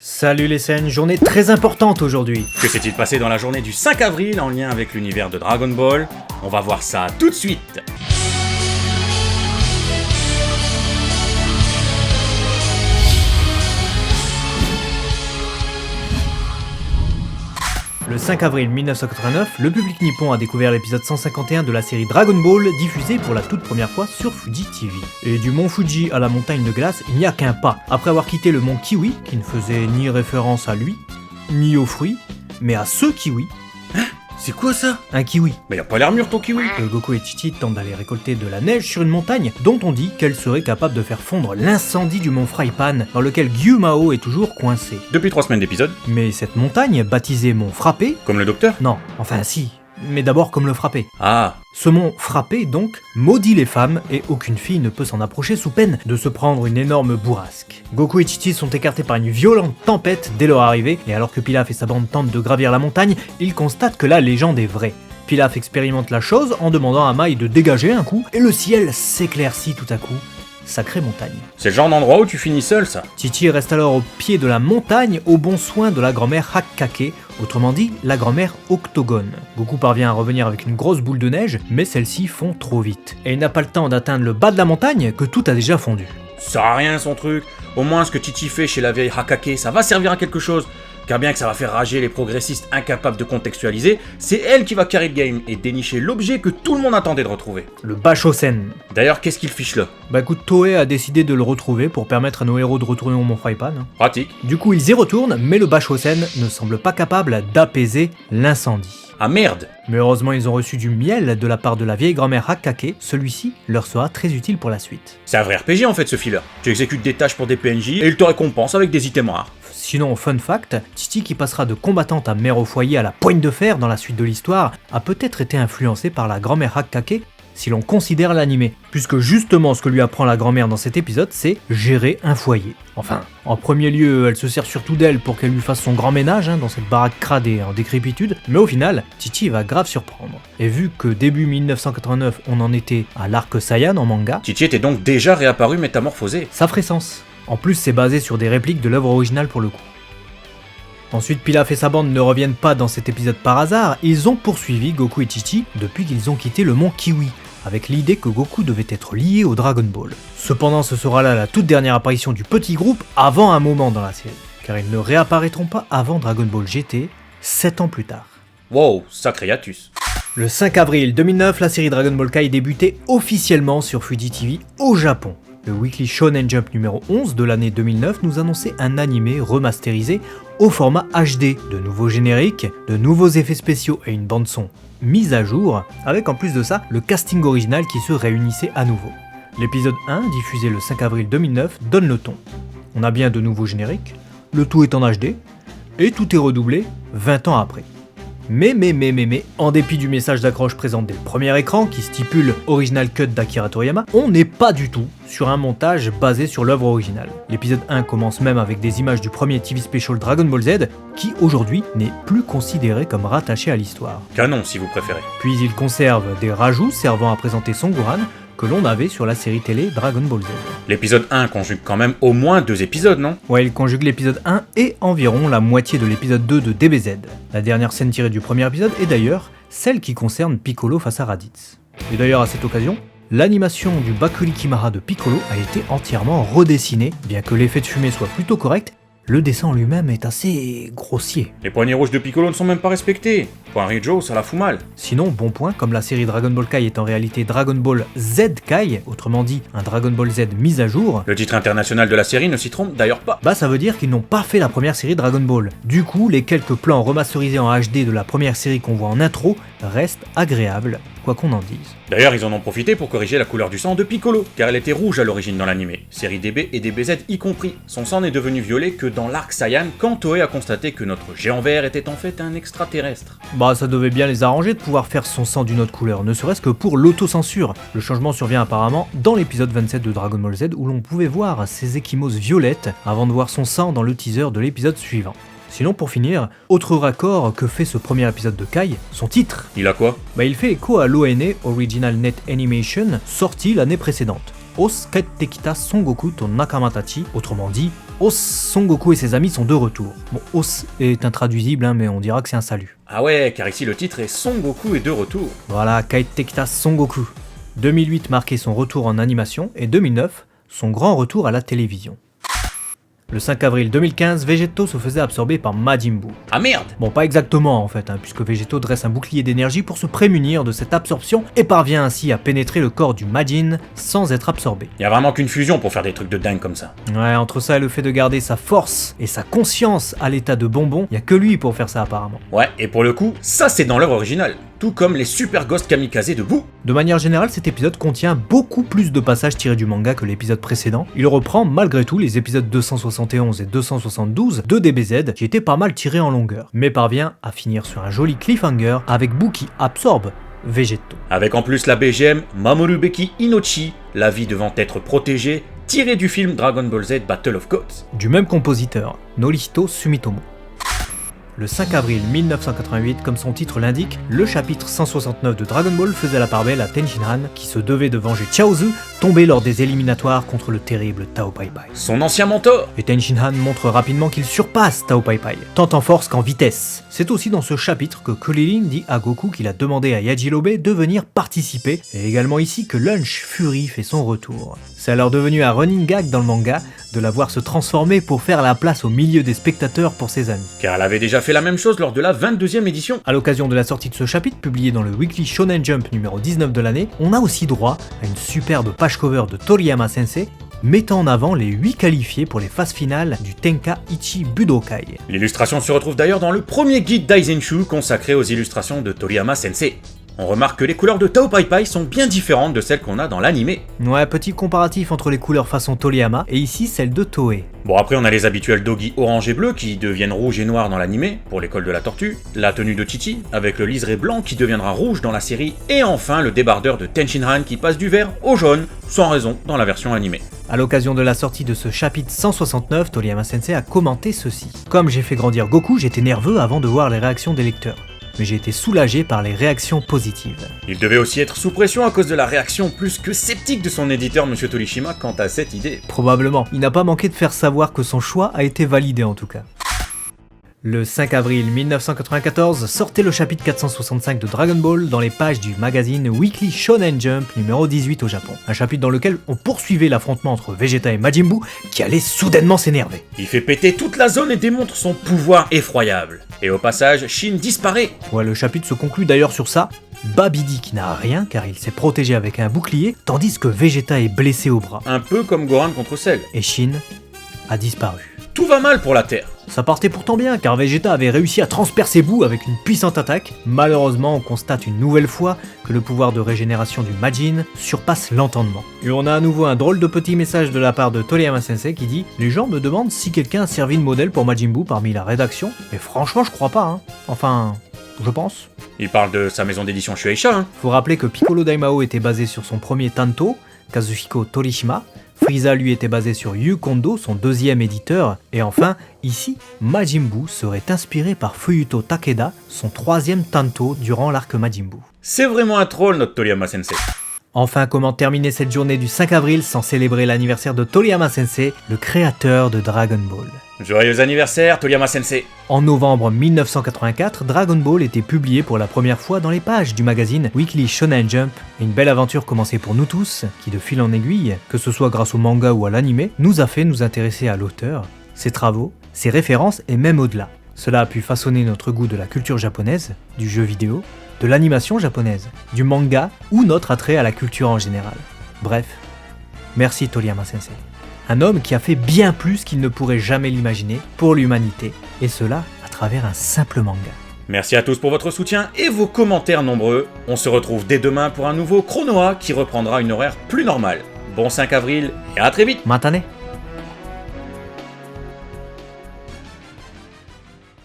Salut les scènes, journée très importante aujourd'hui. Que s'est-il passé dans la journée du 5 avril en lien avec l'univers de Dragon Ball? On va voir ça tout de suite. Le 5 avril 1989, le public nippon a découvert l'épisode 151 de la série Dragon Ball, diffusée pour la toute première fois sur Fuji TV. Et du mont Fuji à la montagne de glace, il n'y a qu'un pas. Après avoir quitté le mont Kiwi, qui ne faisait ni référence à lui, ni aux fruits, mais à ce kiwi. C'est quoi ça? Un kiwi. Mais y a pas l'air mûr ton kiwi. Goku et Titi tentent d'aller récolter de la neige sur une montagne dont on dit qu'elle serait capable de faire fondre l'incendie du mont Frypan, dans lequel Gyumao est toujours coincé. Depuis 3 semaines d'épisode. Mais cette montagne, baptisée mont Frappé... Comme le docteur? Non, enfin si, mais d'abord comme le Frappé. Ah. Ce mont Frappé, donc, maudit les femmes et aucune fille ne peut s'en approcher sous peine de se prendre une énorme bourrasque. Goku et Titi sont écartés par une violente tempête dès leur arrivée, et alors que Pilaf et sa bande tentent de gravir la montagne, ils constatent que la légende est vraie. Pilaf expérimente la chose en demandant à Mai de dégager un coup, et le ciel s'éclaircit tout à coup. Sacrée montagne. C'est le genre d'endroit où tu finis seul, ça. Titi reste alors au pied de la montagne, au bon soin de la grand-mère Hakkake, autrement dit, la grand-mère Octogone. Goku parvient à revenir avec une grosse boule de neige, mais celle-ci fond trop vite. Et il n'a pas le temps d'atteindre le bas de la montagne que tout a déjà fondu. Ça sert à rien son truc. Au moins ce que Titi fait chez la vieille Hakkake, ça va servir à quelque chose. Car bien que ça va faire rager les progressistes incapables de contextualiser, c'est elle qui va carry le game et dénicher l'objet que tout le monde attendait de retrouver. Le Bashosen. D'ailleurs, qu'est-ce qu'il fiche là? Bah écoute, Toei a décidé de le retrouver pour permettre à nos héros de retourner au mont Frypan. Pratique. Du coup, ils y retournent, mais le Bashosen ne semble pas capable d'apaiser l'incendie. Ah merde! Mais heureusement, ils ont reçu du miel de la part de la vieille grand-mère Hakkake, celui-ci leur sera très utile pour la suite. C'est un vrai RPG en fait ce filler. Tu exécutes des tâches pour des PNJ et il te récompense avec des items rares. Sinon, fun fact, Titi qui passera de combattante à mère au foyer à la poigne de fer dans la suite de l'histoire, a peut-être été influencé par la grand-mère Hakkake si l'on considère l'animé, puisque justement ce que lui apprend la grand-mère dans cet épisode, c'est gérer un foyer. Enfin, en premier lieu, elle se sert surtout d'elle pour qu'elle lui fasse son grand ménage dans cette baraque cradée en décrépitude, mais au final, Titi va grave surprendre. Et vu que début 1989, on en était à l'arc Saiyan en manga, Titi était donc déjà réapparu métamorphosé. Ça ferait sens. En plus, c'est basé sur des répliques de l'œuvre originale pour le coup. Ensuite, Pilaf et sa bande ne reviennent pas dans cet épisode par hasard, ils ont poursuivi Goku et Titi depuis qu'ils ont quitté le mont Kiwi, avec l'idée que Goku devait être lié au Dragon Ball. Cependant, ce sera là la toute dernière apparition du petit groupe avant un moment dans la série, car ils ne réapparaîtront pas avant Dragon Ball GT, 7 ans plus tard. Wow, sacré hiatus. Le 5 avril 2009, la série Dragon Ball Kai débutait officiellement sur Fuji TV au Japon. Le Weekly Shonen Jump numéro 11 de l'année 2009 nous annonçait un animé remasterisé au format HD, de nouveaux génériques, de nouveaux effets spéciaux et une bande-son mise à jour, avec en plus de ça le casting original qui se réunissait à nouveau. L'épisode 1, diffusé le 5 avril 2009, donne le ton. On a bien de nouveaux génériques, le tout est en HD, et tout est redoublé 20 ans après. Mais, en dépit du message d'accroche présent dès le premier écran qui stipule Original Cut d'Akira Toriyama, on n'est pas du tout sur un montage basé sur l'œuvre originale. L'épisode 1 commence même avec des images du premier TV Special Dragon Ball Z, qui aujourd'hui n'est plus considéré comme rattaché à l'histoire. Canon si vous préférez. Puis il conserve des rajouts servant à présenter Son Gohan, que l'on avait sur la série télé Dragon Ball Z. L'épisode 1 conjugue quand même au moins 2 épisodes, non? Ouais, il conjugue l'épisode 1 et environ la moitié de l'épisode 2 de DBZ. La dernière scène tirée du premier épisode est d'ailleurs celle qui concerne Piccolo face à Raditz. Et d'ailleurs à cette occasion, l'animation du Bakulikimara de Piccolo a été entièrement redessinée, bien que l'effet de fumée soit plutôt correct. Le dessin en lui-même est assez grossier. Les poignées rouges de Piccolo ne sont même pas respectées. Pour un Rijo, ça la fout mal. Sinon, bon point, comme la série Dragon Ball Kai est en réalité Dragon Ball Z Kai, autrement dit un Dragon Ball Z mis à jour, le titre international de la série ne s'y trompe d'ailleurs pas. Bah ça veut dire qu'ils n'ont pas fait la première série Dragon Ball. Du coup, les quelques plans remasterisés en HD de la première série qu'on voit en intro restent agréables, quoi qu'on en dise. D'ailleurs, ils en ont profité pour corriger la couleur du sang de Piccolo, car elle était rouge à l'origine dans l'animé, série DB et DBZ y compris. Son sang n'est devenu violet que dans l'arc Saiyan, quand Toei a constaté que notre géant vert était en fait un extraterrestre. Bah ça devait bien les arranger de pouvoir faire son sang d'une autre couleur, ne serait-ce que pour l'autocensure. Le changement survient apparemment dans l'épisode 27 de Dragon Ball Z, où l'on pouvait voir ses ecchymoses violettes avant de voir son sang dans le teaser de l'épisode suivant. Sinon, pour finir, autre raccord que fait ce premier épisode de Kai, son titre. Il a quoi? Il fait écho à l'ONA, Original Net Animation, sorti l'année précédente. Os Kaete Kita Son Goku to Nakamatachi, autrement dit, Os, Son Goku et ses amis sont de retour. Bon, Os est intraduisible, mais on dira que c'est un salut. Ah ouais, car ici le titre est Son Goku est de retour. Voilà, Kaete Kita Son Goku. 2008 marquait son retour en animation et 2009, son grand retour à la télévision. Le 5 avril 2015, Végéto se faisait absorber par Majin Buu. Ah merde! Bon, pas exactement en fait, puisque Végéto dresse un bouclier d'énergie pour se prémunir de cette absorption et parvient ainsi à pénétrer le corps du Majin sans être absorbé. Y a vraiment qu'une fusion pour faire des trucs de dingue comme ça. Ouais, entre ça et le fait de garder sa force et sa conscience à l'état de bonbon, y a que lui pour faire ça apparemment. Ouais, et pour le coup, ça c'est dans l'œuvre originale. Tout comme les Super Ghost Kamikaze de Buu. De manière générale, cet épisode contient beaucoup plus de passages tirés du manga que l'épisode précédent. Il reprend malgré tout les épisodes 271 et 272 de DBZ qui étaient pas mal tirés en longueur, mais parvient à finir sur un joli cliffhanger avec Buu qui absorbe Végéto. Avec en plus la BGM Mamorubeki Inochi, la vie devant être protégée, tirée du film Dragon Ball Z Battle of Gods. Du même compositeur, Norihito Sumitomo. Le 5 avril 1988, comme son titre l'indique, le chapitre 169 de Dragon Ball faisait la part belle à Tenshinhan, qui se devait de venger Chaozu, tombé lors des éliminatoires contre le terrible Tao Pai Pai. Son ancien mentor. Et Tenshinhan montre rapidement qu'il surpasse Tao Pai Pai, tant en force qu'en vitesse. C'est aussi dans ce chapitre que Krillin dit à Goku qu'il a demandé à Yajirobe de venir participer, et également ici que Lunch Fury fait son retour. C'est alors devenu un running gag dans le manga de la voir se transformer pour faire la place au milieu des spectateurs pour ses amis. Car elle avait déjà fait la même chose lors de la 22e édition. À l'occasion de la sortie de ce chapitre, publié dans le Weekly Shonen Jump numéro 19 de l'année, on a aussi droit à une superbe page cover de Toriyama Sensei, mettant en avant les 8 qualifiés pour les phases finales du Tenka Ichi Budokai. L'illustration se retrouve d'ailleurs dans le premier guide Daizenshu consacré aux illustrations de Toriyama Sensei. On remarque que les couleurs de Tao Pai Pai sont bien différentes de celles qu'on a dans l'animé. Ouais, petit comparatif entre les couleurs façon Toriyama et ici celle de Toei. Bon, après on a les habituels doggy orange et bleu qui deviennent rouge et noir dans l'animé, pour l'école de la tortue, la tenue de Chichi, avec le liseré blanc qui deviendra rouge dans la série, et enfin le débardeur de Tenshinhan qui passe du vert au jaune, sans raison dans la version animée. À l'occasion de la sortie de ce chapitre 169, Toriyama Sensei a commenté ceci. Comme j'ai fait grandir Goku, j'étais nerveux avant de voir les réactions des lecteurs. Mais j'ai été soulagé par les réactions positives. Il devait aussi être sous pression à cause de la réaction plus que sceptique de son éditeur Monsieur Torishima quant à cette idée. Probablement, il n'a pas manqué de faire savoir que son choix a été validé en tout cas. Le 5 avril 1994 sortait le chapitre 465 de Dragon Ball dans les pages du magazine Weekly Shonen Jump numéro 18 au Japon. Un chapitre dans lequel on poursuivait l'affrontement entre Vegeta et Majin Buu qui allait soudainement s'énerver. Il fait péter toute la zone et démontre son pouvoir effroyable. Et au passage, Shin disparaît. Ouais, le chapitre se conclut d'ailleurs sur ça. Babidi qui n'a rien car il s'est protégé avec un bouclier, tandis que Vegeta est blessé au bras. Un peu comme Gohan contre Cell. Et Shin a disparu. Tout va mal pour la Terre. Ça partait pourtant bien car Vegeta avait réussi à transpercer Buu avec une puissante attaque. Malheureusement, on constate une nouvelle fois que le pouvoir de régénération du Majin surpasse l'entendement. Et on a à nouveau un drôle de petit message de la part de Toriyama Sensei qui dit « Les gens me demandent si quelqu'un a servi de modèle pour Majin Buu parmi la rédaction, mais franchement je crois pas, Enfin, je pense. » Il parle de sa maison d'édition Shueisha, Faut rappeler que Piccolo Daimao était basé sur son premier Tanto, Kazuhiko Torishima. Frieza lui était basé sur Yu Kondo, son deuxième éditeur, et enfin, ici, Majin Buu serait inspiré par Fuyuto Takeda, son troisième Tanto durant l'arc Majin Buu. C'est vraiment un troll notre Toriyama Sensei. Enfin, comment terminer cette journée du 5 avril sans célébrer l'anniversaire de Toriyama Sensei, le créateur de Dragon Ball. Joyeux anniversaire Toriyama Sensei. En novembre 1984, Dragon Ball était publié pour la première fois dans les pages du magazine Weekly Shonen Jump. Une belle aventure commencée pour nous tous, qui de fil en aiguille, que ce soit grâce au manga ou à l'anime, nous a fait nous intéresser à l'auteur, ses travaux, ses références et même au-delà. Cela a pu façonner notre goût de la culture japonaise, du jeu vidéo, de l'animation japonaise, du manga ou notre attrait à la culture en général. Bref, merci Toriyama Sensei. Un homme qui a fait bien plus qu'il ne pourrait jamais l'imaginer pour l'humanité, et cela à travers un simple manga. Merci à tous pour votre soutien et vos commentaires nombreux. On se retrouve dès demain pour un nouveau Chronoa qui reprendra une horaire plus normale. Bon 5 avril et à très vite. Matane.